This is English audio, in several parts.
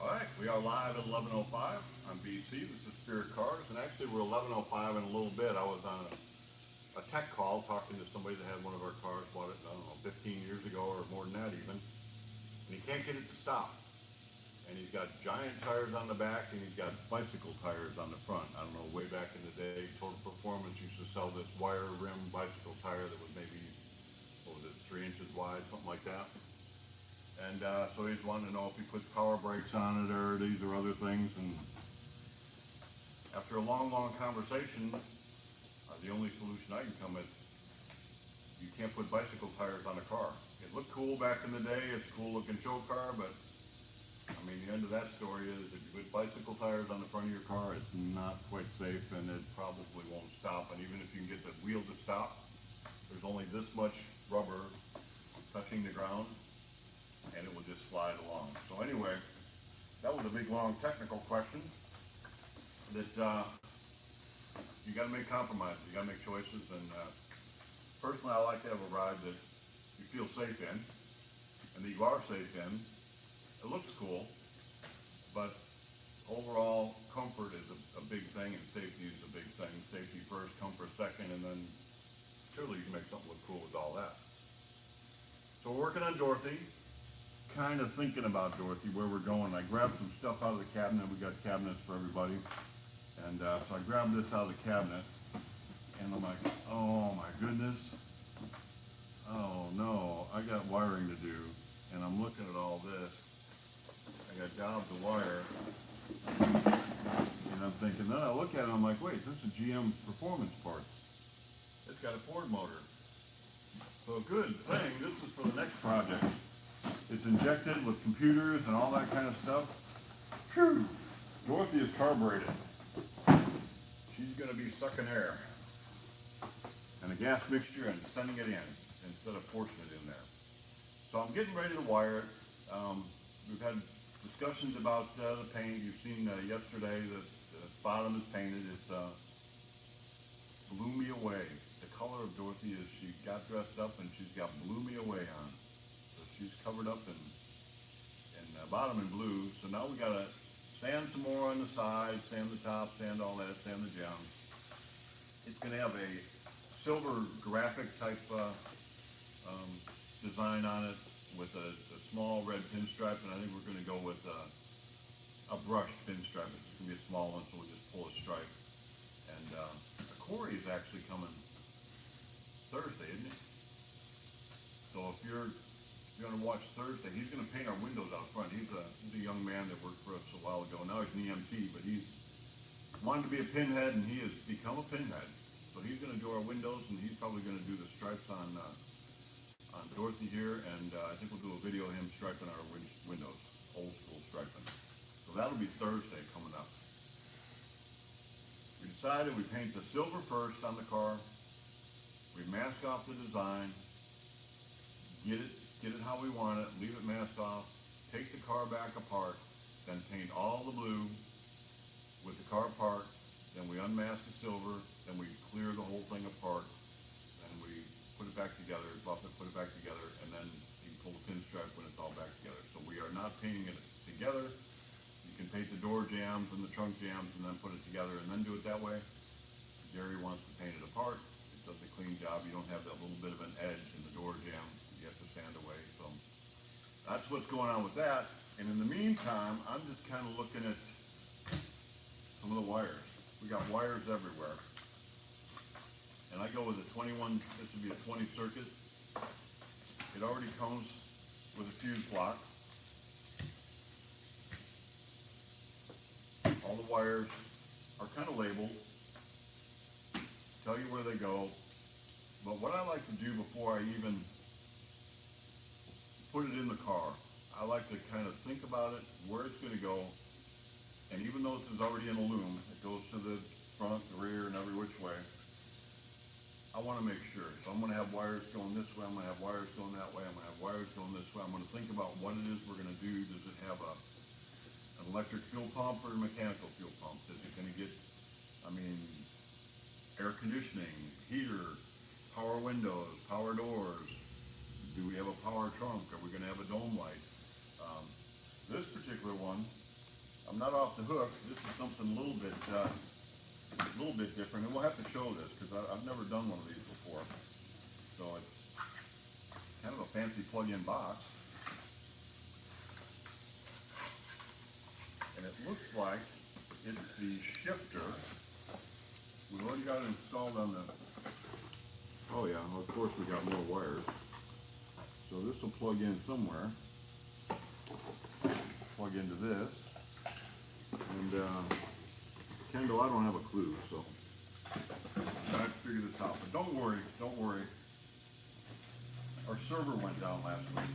All right, we are live at 11:05 on BC. This is Spirit Cars, and actually we're 11:05 in a little bit. I was on a tech call talking to somebody that had one of our cars, bought it, I don't know, 15 years ago or more than that even, and he can't get it to stop. And he's got giant tires on the back, and he's got bicycle tires on the front. I don't know, way back in the day, Total Performance used to sell this wire rim bicycle tire that was maybe, what was it, 3 inches wide, something like that. And so he's wanting to know if he puts power brakes on it or these or other things. And after a long, long conversation, the only solution I can come with, you can't put bicycle tires on a car. It looked cool back in the day. It's a cool looking show car, but I mean, the end of that story is if you put bicycle tires on the front of your car, it's not quite safe, and it probably won't stop. And even if you can get the wheel to stop, there's only this much rubber touching the ground, and it will just slide along. So anyway, that was a big, long technical question that you got to make compromises. You got to make choices. And personally, I like to have a ride that you feel safe in, and that you are safe in. It looks cool, but overall comfort is a big thing, and safety is a big thing. Safety first, comfort second, and then surely you can make something look cool with all that. So we're working on Dorothy. Kind of thinking about Dorothy, where we're going. I grabbed some stuff out of the cabinet. We got cabinets for everybody. And so I grabbed this out of the cabinet. And I'm like, oh my goodness. Oh no, I got wiring to do. And I'm looking at all this. I got gobs of wire. And I'm thinking, then I look at it, I'm like, wait, this is GM Performance Parts. It's got a Ford motor. So good thing, this is for the next project. It's injected with computers and all that kind of stuff. Phew! Dorothy is carbureted. She's going to be sucking air and a gas mixture and sending it in instead of forcing it in there. So I'm getting ready to wire it. We've had discussions about the paint. You've seen yesterday that the bottom is painted. It blew me away. The color of Dorothy is she got dressed up and she's got blew me away on. She's covered up in bottom in blue. So now we gotta sand some more on the sides, sand the top, sand all that, sand the gems. It's gonna have a silver graphic type design on it with a small red pinstripe, and I think we're gonna go with a brushed pinstripe. It's gonna be a small one, so we'll just pull a stripe. And Corey is actually coming Thursday, isn't he? So if you're going to watch Thursday, he's going to paint our windows out front. He's a young man that worked for us a while ago. Now he's an EMT, but he's wanted to be a pinhead, and he has become a pinhead. So he's going to do our windows, and he's probably going to do the stripes on Dorothy here, and I think we'll do a video of him striping our windows, old school striping. So that'll be Thursday coming up. We decided we paint the silver first on the car. We mask off the design, get it how we want it, leave it masked off, take the car back apart, then paint all the blue with the car apart, then we unmask the silver, then we clear the whole thing apart, and we put it back together, buff it, put it back together, and then you can pull the pinstripe when it's all back together. So we are not painting it together. You can paint the door jambs and the trunk jambs and then put it together and then do it that way. Jerry wants to paint it apart. It does a clean job. You don't have that little bit of an edge in the door jamb. You have to sand away. So that's what's going on with that. And in the meantime, I'm just kind of looking at some of the wires. We got wires everywhere. And I go with a 21, this would be a 20 circuit. It already comes with a fuse block. All the wires are kind of labeled, tell you where they go. But what I like to do before I even put it in the car, I like to kind of think about it, where it's going to go. And even though this is already in a loom, it goes to the front, the rear, and every which way. I want to make sure. So I'm going to have wires going this way, I'm going to have wires going that way, I'm going to have wires going this way. I'm going to think about what it is we're going to do. Does it have an electric fuel pump or a mechanical fuel pump? Is it going to get, air conditioning, heater, power windows, power doors? Do we have a power trunk? Are we going to have a dome light? This particular one I'm not off the hook. This is something a little bit different, and we'll have to show this because I've never done one of these before. So it's kind of a fancy plug-in box, and it looks like it's the shifter. We've already got it installed on the. Oh yeah, well, of course we got more wires. So this will plug in somewhere. Plug into this. And Kendall, I don't have a clue, so I have to figure this out. But don't worry, don't worry. Our server went down last week.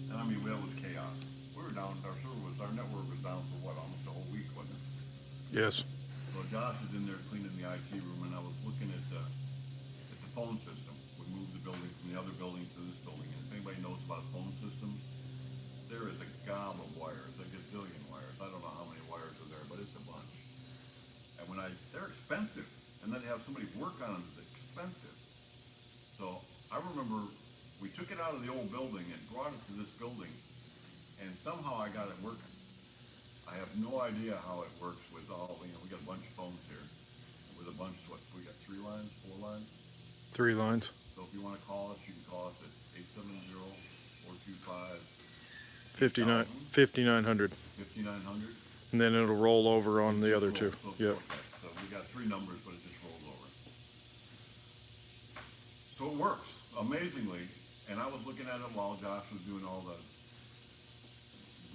And I mean, that was chaos. We were down, our network was down for what, almost a whole week, wasn't it? Yes. So Josh is in there cleaning the IT room, and I was looking at the phone system. We moved the building from the other building to this building, and if anybody knows about phone systems, there is a gob of wires, a gazillion wires. I don't know how many wires are there, but it's a bunch. And they're expensive, and then to have somebody work on them is expensive. So I remember we took it out of the old building and brought it to this building, and somehow I got it working. I have no idea how it works with all, we got a bunch of phones here, with a bunch, we got 3 lines, 4 lines? 3 lines. So if you want to call us, you can call us at 870-425 5900. 5900. And then it'll roll over on the other two. Yep. So we got 3 numbers, but it just rolls over. So it works amazingly. And I was looking at it while Josh was doing all the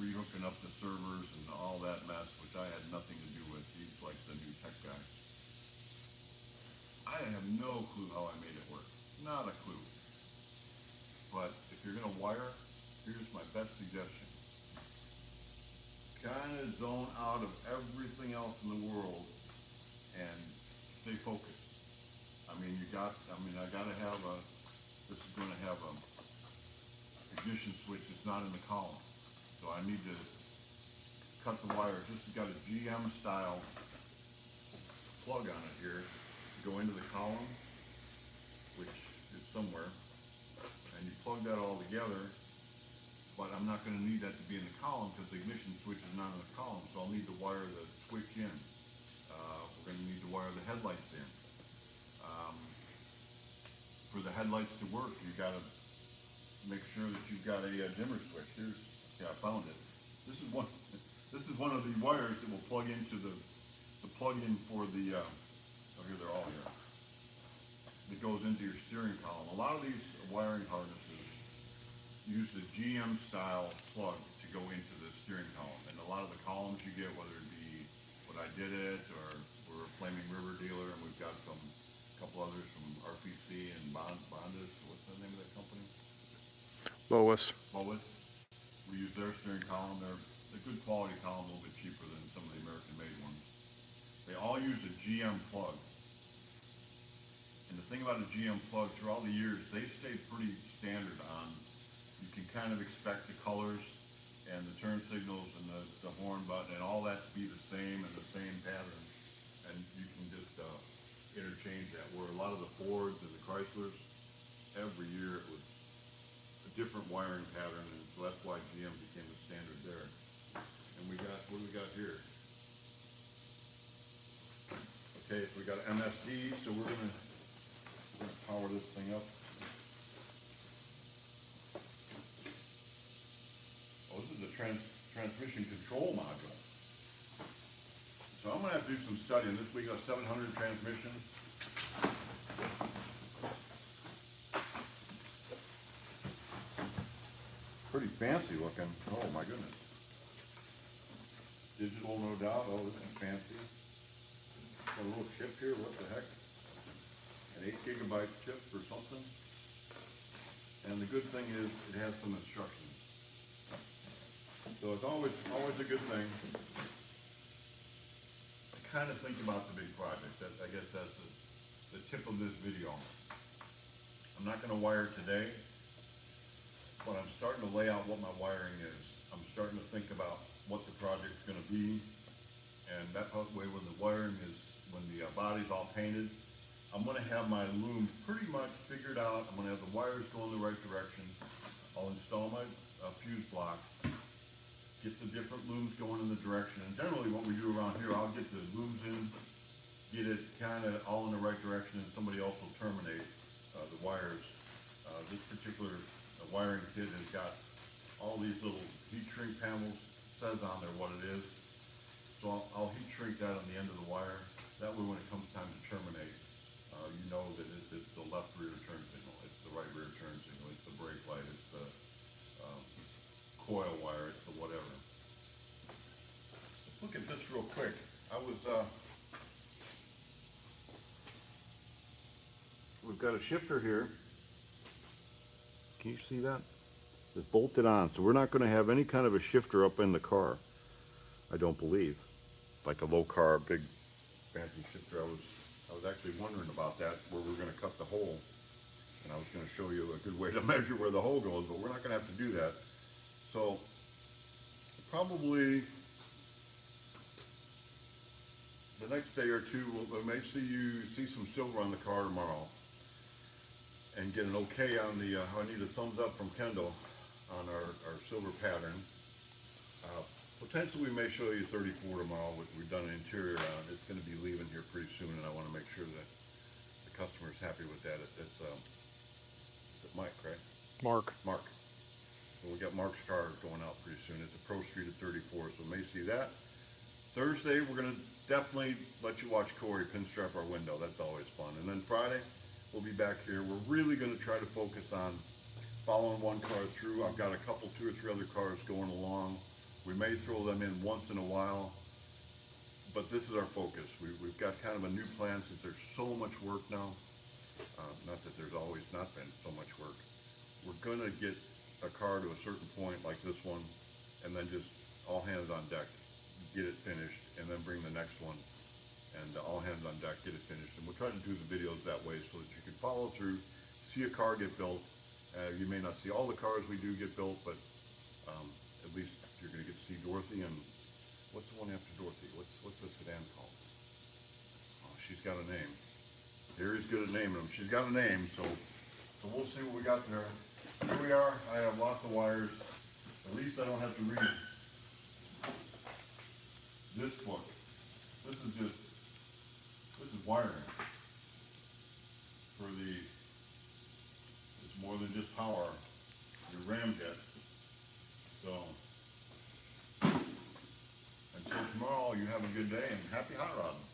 rehooking up the servers and all that mess, which I had nothing to do with. He's like the new tech guy. I have no clue how I made it work. Not a clue. But if you're going to wire, here's my best suggestion. Kind of zone out of everything else in the world and stay focused. I mean, I gotta have this is going to have a ignition switch that's not in the column. So I need to cut the wires. This has got a GM style plug on it here to go into the column, which is somewhere. And you plug that all together, but I'm not going to need that to be in the column because the ignition switch is not in the column, so I'll need to wire the switch in. We're going to need to wire the headlights in. For the headlights to work, you got to make sure that you've got a dimmer switch. I found it. This is one of the wires that will plug into the plug-in for the. Oh, here they're all here. That goes into your steering column. A lot of these wiring harnesses use the GM style plug to go into the steering column, and a lot of the columns you get, whether it be What I Did It or we're a Flaming River dealer, and we've got a couple others from RPC and Bondis. What's the name of that company? Lois. We use their steering column. They're a good quality column, a little bit cheaper than some of the American-made ones. They all use a GM plug. And the thing about a GM plug, through all the years, they stayed pretty standard on. You can kind of expect the colors and the turn signals and the horn button and all that to be the same and the same pattern. And you can just interchange that. Where a lot of the Fords and the Chryslers, every year it was a different wiring pattern, and so that's why GM became the standard there. And what do we got here? Okay, so we got an MSD, so we're gonna power this thing up. Oh, this is the transmission control module. So I'm gonna have to do some studying. This week, a 700 transmission. Pretty fancy looking. Oh my goodness. Digital, no doubt. Oh, this is fancy. Got a little chip here. What the heck? An 8 gigabyte chip or something. And the good thing is it has some instructions. So it's always a good thing. I kind of think about the big project. I guess that's the tip of this video. I'm not going to wire today, but I'm starting to lay out what my wiring is. I'm starting to think about what the project's going to be, and that way when the wiring is, when the body's all painted, I'm going to have my loom pretty much figured out. I'm going to have the wires go in the right direction. I'll install my fuse block, get the different looms going in the direction. And generally what we do around here, I'll get the looms in, get it kind of all in the right direction, and somebody else will terminate the wires. This particular wiring kit has got all these little heat shrink panels, says on there what it is. So I'll heat shrink that on the end of the wire. That way when it comes time to terminate, you know that it's the left rear turn signal, it's the right rear turn signal, it's the brake light, it's the coil wire, it's the whatever. Let's look at this real quick. We've got a shifter here. Can you see that? It's bolted on, so we're not going to have any kind of a shifter up in the car, I don't believe. Like a low car, big fancy shifter. I was actually wondering about that, where we're going to cut the hole. And I was going to show you a good way to measure where the hole goes, but we're not going to have to do that. So probably the next day or two, we may see some silver on the car tomorrow, and get an okay on the, I need a thumbs up from Kendall on our silver pattern. Potentially we may show you 34 tomorrow, which we've done an interior on. It's going to be leaving here pretty soon, and I want to make sure that the customer's happy with that. It's Mike, right? Mark. Mark. So we got Mark's car going out pretty soon. It's a Pro Street at 34, so we may see that. Thursday, we're going to definitely let you watch Corey pinstripe our window. That's always fun. And then Friday, we'll be back here. We're really going to try to focus on following one car through. I've got a couple, 2 or 3 other cars going along. We may throw them in once in a while, but this is our focus. We've got kind of a new plan since there's so much work now. Not that there's always not been so much work. We're going to get a car to a certain point like this one, and then just all hands on deck, get it finished, and then bring the next one, and all hands on deck, get it finished. And we'll try to do the videos that way so that you can follow through, see a car get built. You may not see all the cars we do get built, but at least you're going to get to see Dorothy. And what's the one after Dorothy? What's the sedan called? Oh, she's got a name. Harry's good at naming them. She's got a name, so we'll see what we got there. Here we are. I have lots of wires. At least I don't have to read this book. This is wiring for it's more than just power, your ramjet. So, until tomorrow, you have a good day and happy hot rodding.